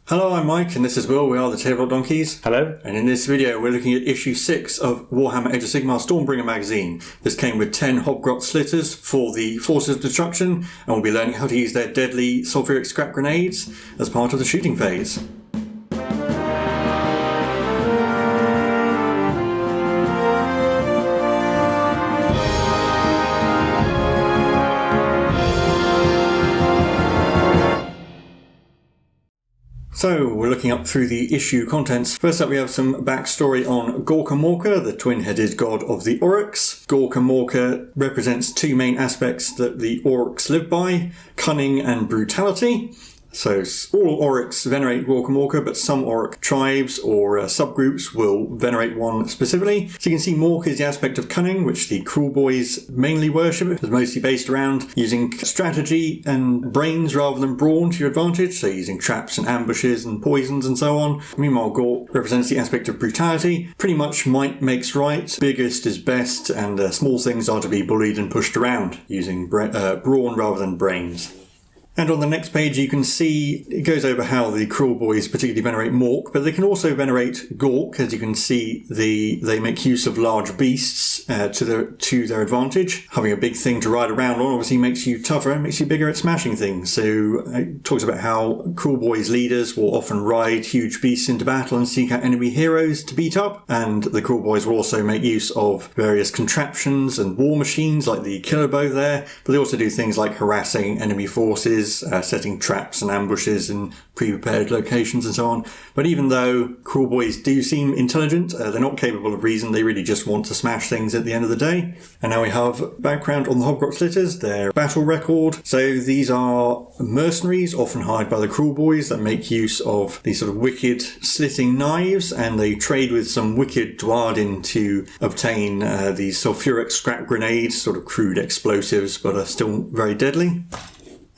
Hello, I'm Mike, and this is Will. We are the Tabletop Donkeys. Hello. And in this video, we're looking at issue 6 of Warhammer Age of Sigmar Stormbringer magazine. This came with 10 Hobgrot Slittaz for the Forces of Destruction, and we'll be learning how to use their deadly sulfuric scrap grenades as part of the shooting phase. So, we're looking up through the issue contents. First up, we have some backstory on Gorka Morka, the twin-headed god of the Oryx. Gorka Morka represents two main aspects that the Oryx live by, cunning and brutality. So all Oryx venerate Gorka Morka, but some Oryx tribes or subgroups will venerate one specifically. So you can see Morka is the aspect of cunning, which the Kruleboyz mainly worship. It's mostly based around using strategy and brains rather than brawn to your advantage, so using traps and ambushes and poisons and so on. Meanwhile, Gork represents the aspect of brutality. Pretty much might makes right, biggest is best, and small things are to be bullied and pushed around using brawn rather than brains. And on the next page you can see it goes over how the Kruleboyz particularly venerate Mork, but they can also venerate Gork. As you can see, they make use of large beasts to their advantage. Having a big thing to ride around on obviously makes you tougher and makes you bigger at smashing things. So it talks about how Kruleboyz leaders will often ride huge beasts into battle and seek out enemy heroes to beat up, and the Kruleboyz will also make use of various contraptions and war machines like the killer bow there, but they also do things like harassing enemy forces, setting traps and ambushes in pre-prepared locations and so on. But even though Kruleboyz do seem intelligent, they're not capable of reason. They really just want to smash things at the end of the day. And now we have background on the Hobgrot Slittaz, their battle record. So these are mercenaries, often hired by the Kruleboyz, that make use of these sort of wicked slitting knives, and they trade with some wicked Dwarden to obtain these sulfuric scrap grenades, sort of crude explosives, but are still very deadly.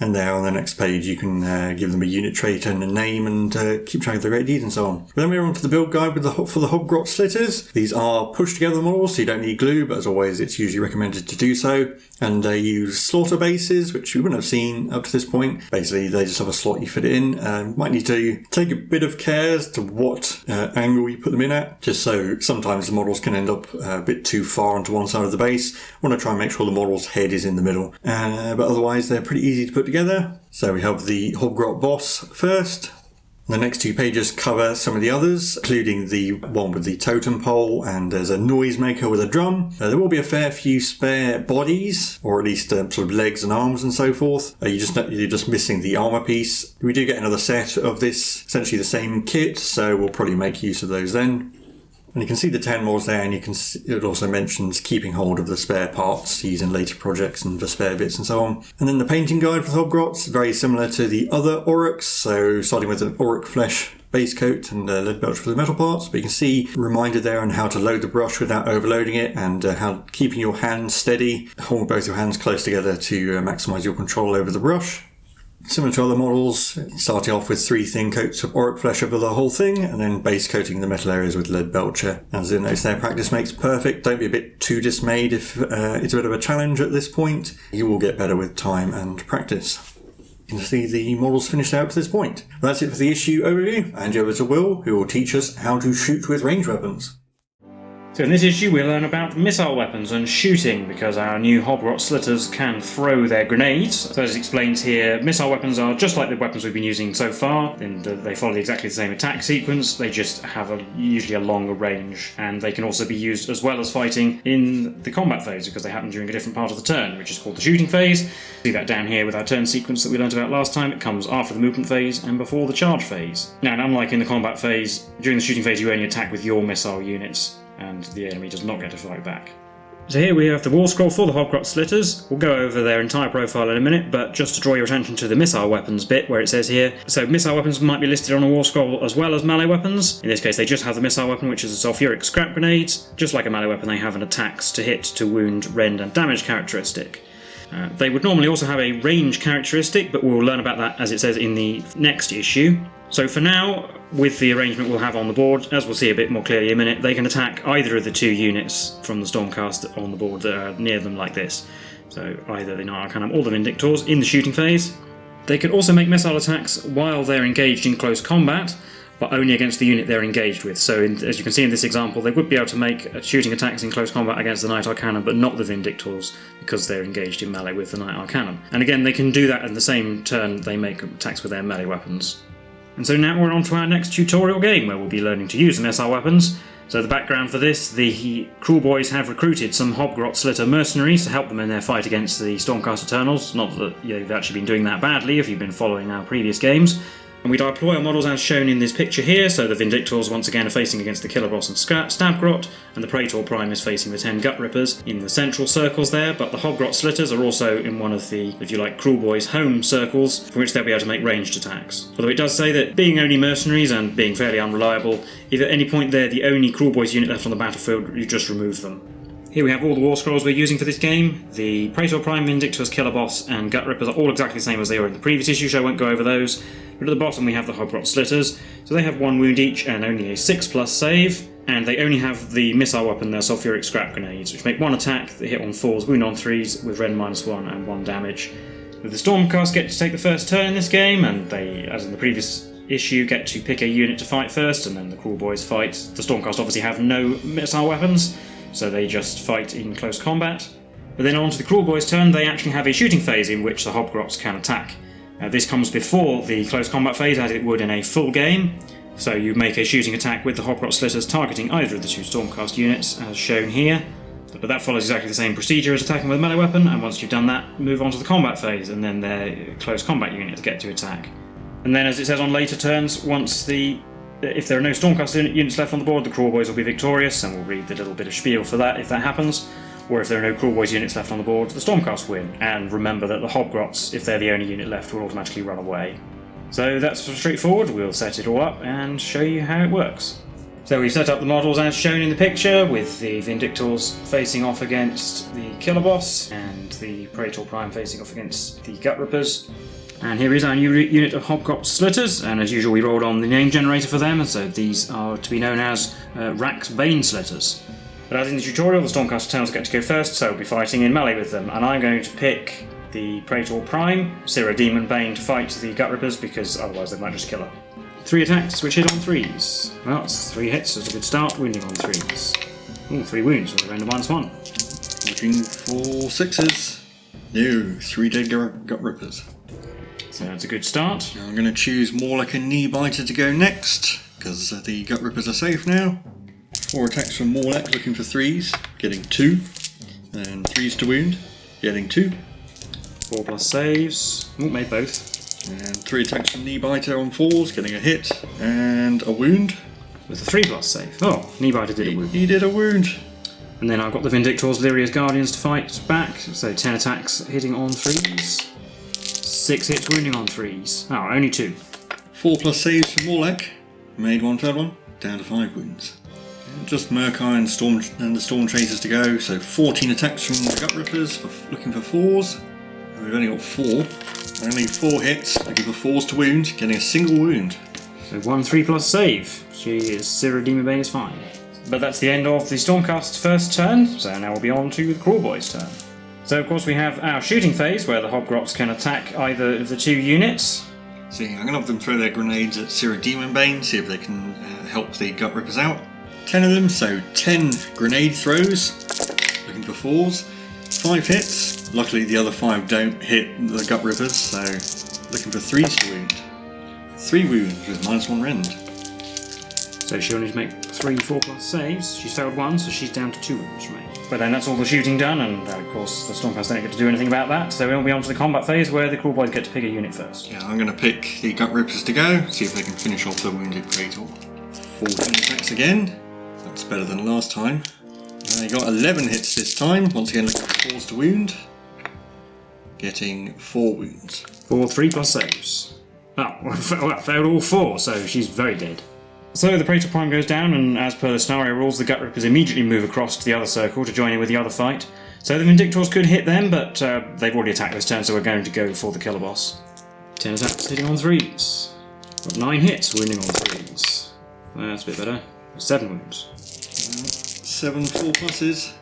And there on the next page you can give them a unit trait and a name and keep track of their great deeds and so on. But then we're on to the build guide for the Hobgrot Slittaz. These are pushed together models, so you don't need glue, but as always it's usually recommended to do so. And they use slaughter bases, which you wouldn't have seen up to this point. Basically they just have a slot you fit it in. Might need to take a bit of care as to what angle you put them in at, just so sometimes the models can end up a bit too far onto one side of the base. Want to try and make sure the model's head is in the middle. But otherwise they're pretty easy to put together. So we have the Hobgrot boss first. The next two pages cover some of the others, including the one with the totem pole, and there's a noisemaker with a drum. There will be a fair few spare bodies, or at least sort of legs and arms and so forth. You're just missing the armor piece. We do get another set of this, essentially the same kit, so we'll probably make use of those then. And you can see the 10 models there, and it also mentions keeping hold of the spare parts used in later projects and for spare bits and so on. And then the painting guide for the Hobgrots, very similar to the other Oryx, so starting with an Oryx flesh base coat and lead belch for the metal parts. But you can see reminded there on how to load the brush without overloading it, and how keeping your hands steady, hold both your hands close together to maximise your control over the brush. Similar to other models, starting off with 3 thin coats of Oryx flesh over the whole thing, and then base coating the metal areas with lead belcher. As you notice there, practice makes perfect. Don't be a bit too dismayed if it's a bit of a challenge at this point. You will get better with time and practice. You can see the models finished out to this point. That's it for the issue overview. And over to Will, who will teach us how to shoot with ranged weapons. So in this issue we'll learn about missile weapons and shooting, because our new Hobgrot Slittaz can throw their grenades. So as explained here, missile weapons are just like the weapons we've been using so far, in that they follow exactly the same attack sequence. They just have usually a longer range, and they can also be used as well as fighting in the combat phase, because they happen during a different part of the turn, which is called the shooting phase. See that down here with our turn sequence that we learned about last time. It comes after the movement phase and before the charge phase. Now, and unlike in the combat phase, during the shooting phase you only attack with your missile units, and the enemy does not get to fight back. So here we have the wall scroll for the Hobgrot Slittaz. We'll go over their entire profile in a minute, but just to draw your attention to the missile weapons bit where it says here. So missile weapons might be listed on a wall scroll as well as melee weapons. In this case they just have the missile weapon, which is a sulfuric scrap grenades. Just like a melee weapon, they have an attacks to hit, to wound, rend and damage characteristic. They would normally also have a range characteristic, but we'll learn about that as it says in the next issue. So for now, with the arrangement we'll have on the board, as we'll see a bit more clearly in a minute, they can attack either of the 2 units from the Stormcast on the board that are near them like this. So either the Arcanum or the Vindictors in the shooting phase. They can also make missile attacks while they're engaged in close combat, but only against the unit they're engaged with. So as you can see in this example, they would be able to make shooting attacks in close combat against the Knight Arcanum, but not the Vindictors, because they're engaged in melee with the Knight Arcanum. And again, they can do that in the same turn they make attacks with their melee weapons. And so now we're on to our next tutorial game, where we'll be learning to use the missile weapons. So the background for this, the Kruleboyz have recruited some Hobgrot Slittaz mercenaries to help them in their fight against the Stormcast Eternals. Not that you've actually been doing that badly if you've been following our previous games. And we deploy our models as shown in this picture here, so the Vindictors once again are facing against the Killer Boss and Stabgrot, and the Praetor Prime is facing the 10 Gut Rippers in the central circles there, but the Hobgrot Slittaz are also in one of the, if you like, Kruleboyz home circles, for which they'll be able to make ranged attacks. Although it does say that being only mercenaries and being fairly unreliable, if at any point they're the only Kruleboyz unit left on the battlefield, you just remove them. Here we have all the war scrolls we're using for this game. The Praetor Prime, Vindictors, Killer Boss and Gut Rippers are all exactly the same as they were in the previous issue, so I won't go over those. But at the bottom we have the Hobgrot Slittaz, so they have 1 wound each and only a 6+ save, and they only have the missile weapon, their sulfuric scrap grenades, which make 1 attack, they hit on 4s, wound on 3s, with Ren -1 and 1 damage. The Stormcast get to take the first turn in this game, and they, as in the previous issue, get to pick a unit to fight first, and then the Kruleboyz fight. The Stormcast obviously have no missile weapons, so they just fight in close combat. But then on to the Kruleboyz' turn, they actually have a shooting phase in which the Hobgrots can attack. This comes before the close combat phase, as it would in a full game. So you make a shooting attack with the Hobgrot Slittaz targeting either of the 2 Stormcast units, as shown here. But that follows exactly the same procedure as attacking with a melee weapon, and once you've done that, move on to the combat phase, and then their close combat units get to attack. And then, as it says on later turns, if there are no Stormcast units left on the board, the Kruleboyz will be victorious, and we'll read the little bit of spiel for that if that happens. Or if there are no Kruleboyz units left on the board, the Stormcast win. And remember that the Hobgrots, if they're the only unit left, will automatically run away. So that's straightforward. We'll set it all up and show you how it works. So we've set up the models as shown in the picture, with the Vindictors facing off against the Killer Boss, and the Praetor Prime facing off against the Gut Rippers. And here is our new unit of Hobgrot Slittaz, and as usual we rolled on the name generator for them, and so these are to be known as Rax Bane Slittaz. But as in the tutorial, the Stormcast Eternals get to go first, so we'll be fighting in melee with them, and I'm going to pick the Praetor Prime, Sira Demon Bane, to fight the Gut Rippers, because otherwise they might just kill her. 3 attacks, which hit on 3s. Well, it's 3 hits, so it's a good start, wounding on 3s. Ooh, 3 wounds, with a render -1. Looking for 6s. No, 3 dead Gut Rippers. So that's a good start. I'm going to choose more like a knee biter to go next, because the Gut Rippers are safe now. 4 attacks from Morlek, looking for 3s, getting 2. And 3s to wound, getting 2. 4+ saves. Ooh, made both. And 3 attacks from knee biter on 4s, getting a hit and a wound. With a 3+ save. Oh, Kneebiter did a wound. He did a wound. And then I've got the Vindictors, Lyria's Guardians to fight back. So 10 attacks hitting on 3s. 6 hits wounding on 3s. Oh, only 2. 4+ saves from Morlek. Made 1 failed one. Down to 5 wounds. And just Murkai and the Storm Chasers to go. So 14 attacks from the Gut Rippers, looking for 4s. And we've only got 4. Only 4 hits, looking for 4s to wound, getting a single wound. So 1 3+ save. Sira Demon Bane is fine. But that's the end of the Stormcast's first turn, so now we'll be on to the Kruleboyz' turn. So of course we have our shooting phase, where the Hobgrots can attack either of the 2 units. So I'm going to have them throw their grenades at Sira Demon Bane, see if they can help the Gut Rippers out. 10 of them, so 10 grenade throws, looking for 4s. 5 hits. Luckily the other 5 don't hit the Gut Rippers, so looking for 3s to wound. 3 wounds with -1 rend. So she'll need to make 3 4+ saves. She's failed 1, so she's down to 2 wounds remaining. But then that's all the shooting done, and of course the Stormcast don't get to do anything about that, so we'll be on to the combat phase, where the Kruleboyz get to pick a unit first. Yeah, I'm going to pick the Gut Rippers to go, see if they can finish off the wounded Praetor. 14 attacks again. That's better than last time. They got 11 hits this time, once again looking for 4s to wound. Getting 4 wounds. 4 3+ saves. Oh, well, failed all 4, so she's very dead. So the Praetor Prime goes down, and as per the scenario rules, the Gut Rippers immediately move across to the other circle to join in with the other fight. So the Vindictors could hit them, but they've already attacked this turn, so we're going to go for the Killer Boss. 10 attacks hitting on 3s. Got 9 hits wounding on 3s. That's a bit better. 7 wounds. 7 4+.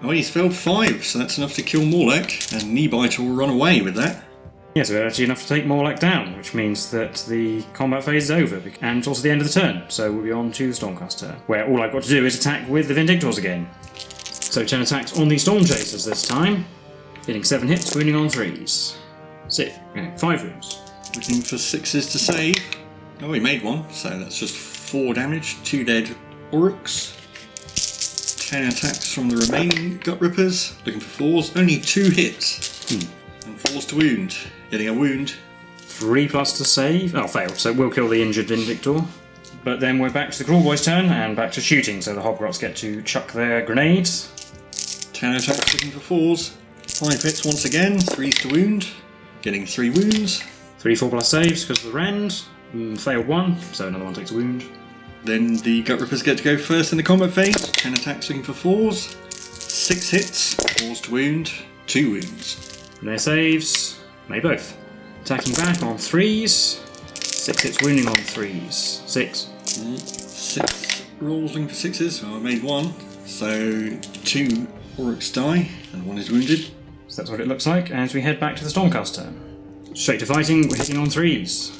Oh, he's failed 5, so that's enough to kill Morlek, and Kneebiter will run away with that. Yeah, so we're actually enough to take Morlek down, which means that the combat phase is over, and it's also the end of the turn, so we'll be on to the Stormcast turn, where all I've got to do is attack with the Vindictors again. So 10 attacks on the Storm Chasers this time, hitting 7 hits, wounding on 3s. 5 wounds. Looking for 6s to save. Oh, he made one, so that's just 4 damage, 2 dead Oryx. 10 attacks from the remaining Gut Rippers, looking for 4s, only 2 hits. And 4s to wound. Getting a wound. 3+ to save. Oh, failed, so we'll kill the injured Vindictor. But then we're back to the Kruleboyz' turn and back to shooting, so the Hobgrots get to chuck their grenades. 10 attacks looking for 4s. 5 hits once again, 3s to wound. Getting 3 wounds. 3 4+ saves because of the rend. Failed 1, so another one takes a wound. Then the Gut Rippers get to go first in the combat phase. 10 attacks looking for 4s. 6 hits, 4s to wound, 2 wounds. And their saves, made both. Attacking back on 3s. 6 hits wounding on 3s. 6. 6 rolls looking for 6s. Well, I made 1. So 2 Oryx die and 1 is wounded. So that's what it looks like as we head back to the Stormcast turn. Straight to fighting, we're hitting on 3s.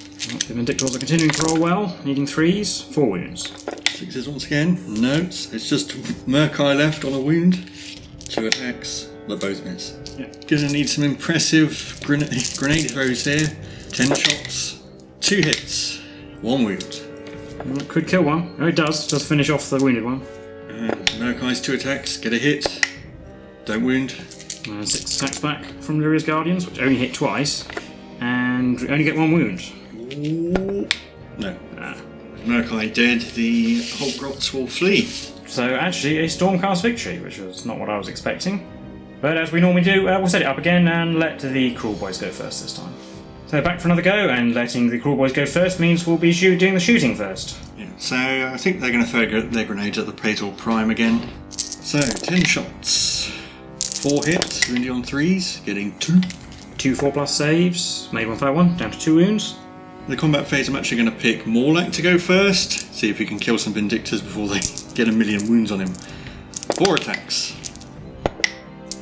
The Vindictors are continuing to roll well, needing 3s, 4 wounds. 6s once again. No, it's just Murkai left on a wound. 2 attacks, they both miss. Yeah. Gonna need some impressive grenade throws here. 10 shots, 2 hits, 1 wound. Well, it could kill one. Oh, it does. Does finish off the wounded one. Murkai's 2 attacks, get a hit, don't wound. 6 attacks back from Lyria's Guardians, which only hit twice, and only get 1 wound. Ooh. No. Murkai dead, the Hobgrots will flee. So actually a Stormcast victory, which was not what I was expecting. But as we normally do, we'll set it up again and let the Kruleboyz go first this time. So back for another go, and letting the Kruleboyz go first means we'll be doing the shooting first. Yeah, so I think they're going to throw their grenades at the Praetor Prime again. So 10 shots, 4 hits, wounding on 3s, getting 2. 2 4+ saves, made 1 fail 1, down to 2 wounds. In the combat phase, I'm actually going to pick Morlek to go first, see if he can kill some Vindictors before they get a million wounds on him. 4 attacks,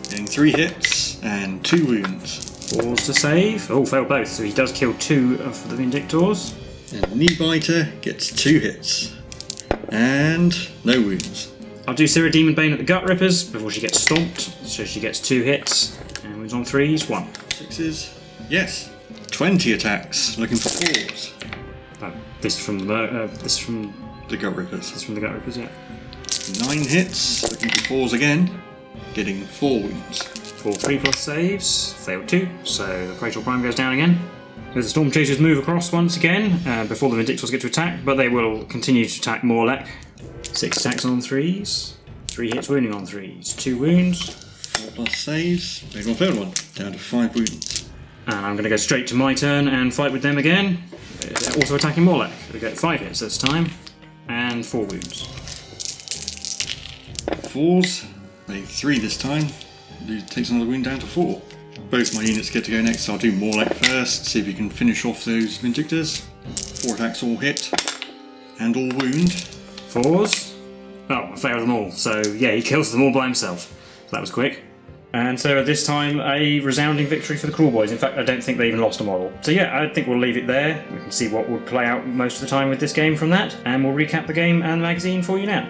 getting 3 hits and 2 wounds. 4s to save. Oh, failed both, so he does kill 2 of the Vindictors. And Kneebiter gets 2 hits and no wounds. I'll do Cira Demon Bane at the Gut Rippers before she gets stomped, so she gets 2 hits and wounds on 3s, 1. 6s, yes. 20 attacks, looking for 4s. This from the The Gut Rippers. This from the Gut Rippers, yeah. 9 hits, looking for 4s again, getting 4 wounds. 4 3+ saves, failed 2, so the Praetor Prime goes down again. So the Storm Chasers move across once again before the Vindictors get to attack, but they will continue to attack Morlek. 6 attacks on 3s, 3 hits wounding on 3s, 2 wounds. 4+ saves, made 1 failed 1, down to 5 wounds. And I'm going to go straight to my turn and fight with them again. They're also attacking Morlek. We get 5 hits this time, and 4 wounds. 4s, made 3 this time, takes another wound down to 4. Both my units get to go next, so I'll do Morlek first, see if you can finish off those Vindictors. 4 attacks all hit, and all wound. 4s. Oh, I failed them all, so yeah, he kills them all by himself. That was quick. And so at this time, a resounding victory for the Kruleboyz. In fact, I don't think they even lost a model. So yeah, I think we'll leave it there. We can see what would play out most of the time with this game from that, and we'll recap the game and the magazine for you now.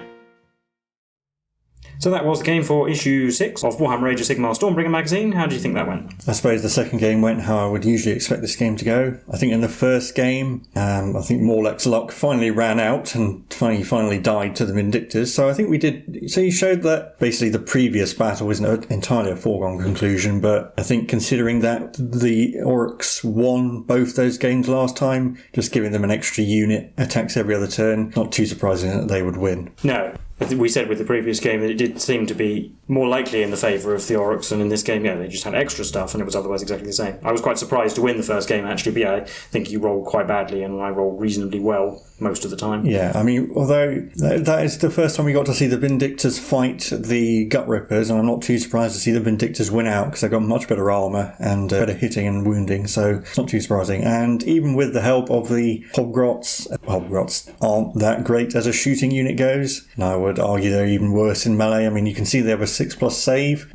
So that was the game for issue 6 of Warhammer Age of Sigmar Stormbringer magazine. How do you think that went? I suppose the second game went how I would usually expect this game to go. I think in the first game, I think Morlek's luck finally ran out and he finally died to the Vindictors. So I think we did. So you showed that basically the previous battle isn't entirely a foregone conclusion, but I think considering that the Oryx won both those games last time, just giving them an extra unit, attacks every other turn, not too surprising that they would win. No. I think we said with the previous game that it did seem to be more likely in the favour of the Oryx, and in this game, yeah, they just had extra stuff and it was otherwise exactly the same. I was quite surprised to win the first game actually, but yeah, I think you rolled quite badly and I rolled reasonably well most of the time. Yeah, I mean, although that is the first time we got to see the Vindictors fight the Gut Rippers, and I'm not too surprised to see the Vindictors win out because they've got much better armour and better hitting and wounding, so it's not too surprising. And even with the help of the Hobgrots aren't that great as a shooting unit goes. And I would argue they're even worse in melee. I mean, you can see they have a 6+ save.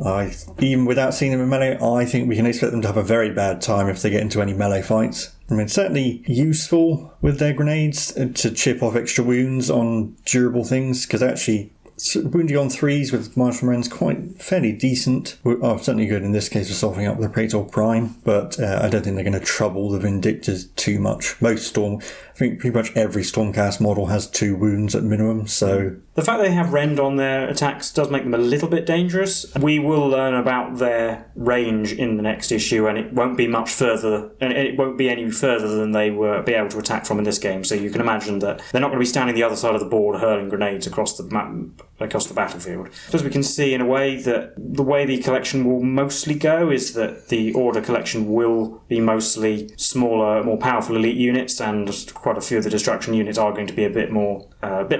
Even without seeing them in melee, I think we can expect them to have a very bad time if they get into any melee fights. I mean, certainly useful with their grenades to chip off extra wounds on durable things, because actually wounding on 3s with martial rends quite fairly decent. Certainly good in this case for softening up the Praetor Prime, but I don't think they're going to trouble the Vindictors too much. I think pretty much every Stormcast model has 2 wounds at minimum, so... The fact they have rend on their attacks does make them a little bit dangerous. We will learn about their range in the next issue, and it won't be much further, and it won't be any further than they were be able to attack from in this game. So you can imagine that they're not going to be standing the other side of the board hurling grenades across the map, across the battlefield. As we can see, in a way, that the way the collection will mostly go is that the Order collection will be mostly smaller, more powerful elite units, and quite a few of the destruction units are going to be a bit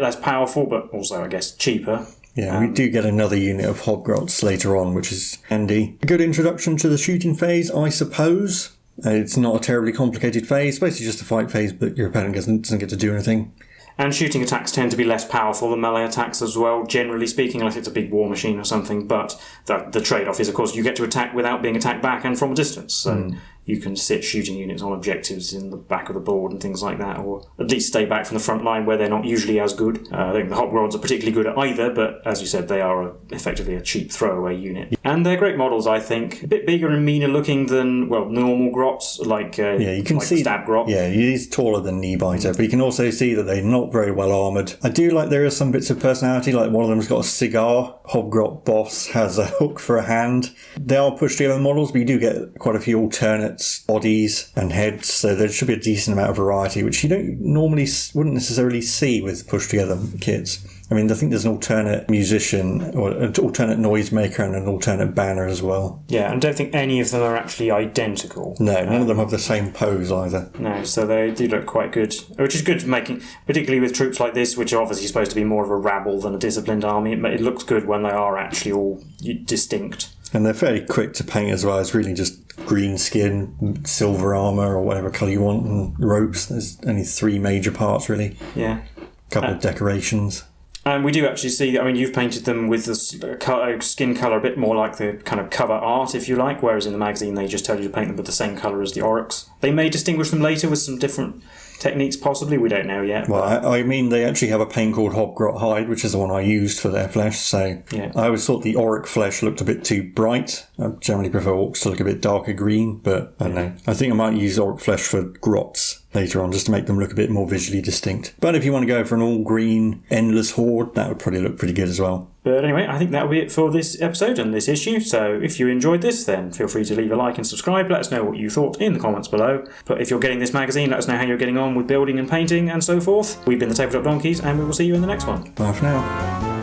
less powerful, but also, I guess, cheaper. Yeah, we do get another unit of Hobgrots later on, which is handy. A good introduction to the shooting phase, I suppose. It's not a terribly complicated phase, basically just a fight phase, but your opponent doesn't get to do anything. And shooting attacks tend to be less powerful than melee attacks as well, generally speaking, unless it's a big war machine or something. But the trade-off is, of course, you get to attack without being attacked back and from a distance. So you can sit shooting units on objectives in the back of the board and things like that, or at least stay back from the front line where they're not usually as good. I think the Hobgrots are particularly good at either, but as you said, they are effectively a cheap throwaway unit. And they're great models, I think. A bit bigger and meaner looking than, well, normal grots, like you can see Stab Grot. Yeah, he's taller than Kneebiter, but you can also see that they're not very well armoured. I do like there are some bits of personality, like one of them's got a cigar. Hobgrot Boss has a hook for a hand. They are pushed together models, but you do get quite a few alternates, bodies and heads, so there should be a decent amount of variety, which you wouldn't necessarily see with pushed together kits. I mean, I think there's an alternate musician, or an alternate noisemaker, and an alternate banner as well. Yeah, and I don't think any of them are actually identical. No, none of them have the same pose either. No, so they do look quite good, which is good for making, particularly with troops like this, which are obviously supposed to be more of a rabble than a disciplined army. It looks good when they are actually all distinct. And they're fairly quick to paint as well. It's really just green skin, silver armour, or whatever colour you want, and ropes. There's only 3 major parts, really. Yeah. A couple of decorations. And we do actually see, I mean, you've painted them with the skin colour a bit more like the kind of cover art, if you like, whereas in the magazine they just tell you to paint them with the same colour as the Oryx. They may distinguish them later with some different techniques, possibly. We don't know yet. Well, I mean, they actually have a paint called Hobgrot Hide, which is the one I used for their flesh, so yeah. I always thought the Oryx flesh looked a bit too bright. I generally prefer Orcs to look a bit darker green, but I don't know. I think I might use Oryx flesh for Grots later on, just to make them look a bit more visually distinct. But if you want to go for an all-green, endless horde, that would probably look pretty good as well. But anyway, I think that'll be it for this episode and this issue. So if you enjoyed this, then feel free to leave a like and subscribe. Let us know what you thought in the comments below. But if you're getting this magazine, let us know how you're getting on with building and painting and so forth. We've been the Tabletop Donkeys, and we will see you in the next one. Bye for now.